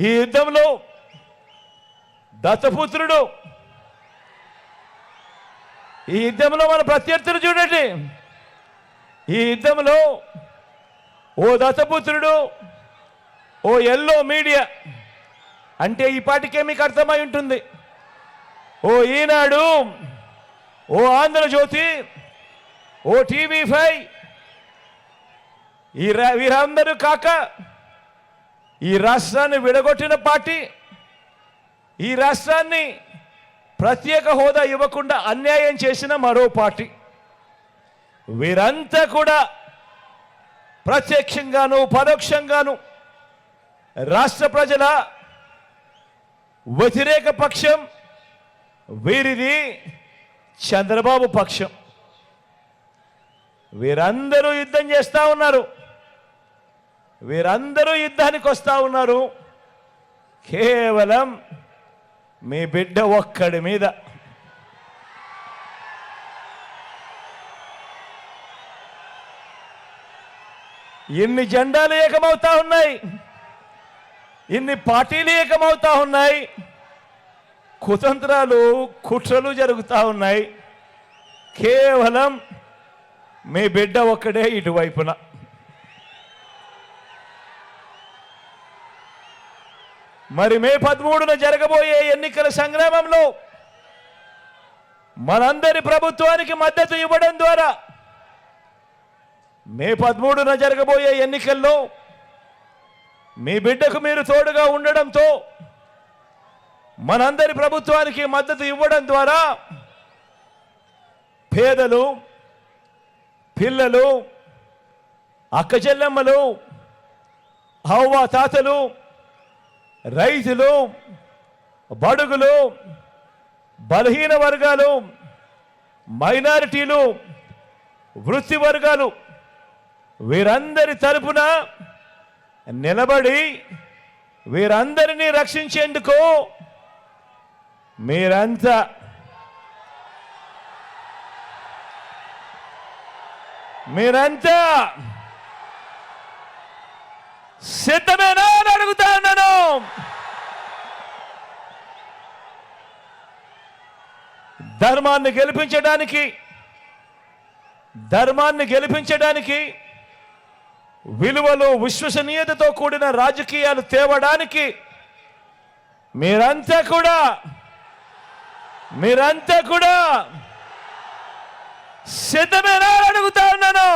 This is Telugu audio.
ఈ యుద్ధంలో దత్తపుత్రుడు, ఈ యుద్ధంలో మన ప్రత్యర్థులు చూడండి. ఈ యుద్ధంలో ఓ దత్తపుత్రుడు, ఓ ఎల్లో మీడియా అంటే ఈ పాటికే మీకు అర్థమై ఉంటుంది. ఓ ఈనాడు, ఓ ఆంధ్రజ్యోతి, ఓ TV5 వీరందరూ కాక ఈ రాష్ట్రాన్ని విడగొట్టిన పార్టీ, ఈ రాష్ట్రాన్ని ప్రత్యేక హోదా ఇవ్వకుండా అన్యాయం చేసిన మరో పార్టీ, వీరంతా కూడా ప్రత్యక్షంగాను పరోక్షంగాను రాష్ట్ర ప్రజల వ్యతిరేక పక్షం. వీరిది చంద్రబాబు పక్షం. వీరందరూ యుద్ధం చేస్తూ ఉన్నారు. వీరందరూ యుద్ధానికి వస్తూ ఉన్నారు కేవలం మీ బిడ్డ ఒక్కడి మీద. ఇన్ని జెండాలు ఏకమవుతా ఉన్నాయి, ఇన్ని పార్టీలు ఏకమవుతా ఉన్నాయి, కుతంత్రాలు కుట్రలు జరుగుతూ ఉన్నాయి. కేవలం మీ బిడ్డ ఒక్కడే ఇటువైపున. మరి మే 13న జరగబోయే ఎన్నికల సంగ్రామంలో మనందరి ప్రభుత్వానికి మద్దతు ఇవ్వడం ద్వారా, మే 13న జరగబోయే ఎన్నికల్లో మీ బిడ్డకు మీరు తోడుగా ఉండడంతో, మనందరి ప్రభుత్వానికి మద్దతు ఇవ్వడం ద్వారా పేదలు, పిల్లలు, అక్క చెల్లెమ్మలు, అవ్వ తాతలు, రైతులు, బడుగులు, బలహీన వర్గాలు, మైనారిటీలు, వృత్తి వర్గాలు వీరందరి తరపున నిలబడి వీరందరినీ రక్షించేందుకు మీరంతా సిద్ధమేనా అని అడుగుతా ఉన్నాను. ధర్మాన్ని గెలిపించడానికి విలువలు, విశ్వసనీయతతో కూడిన రాజకీయాలు తేవడానికి మీరంతా కూడా సిద్ధమేనా అని అడుగుతా ఉన్నాను.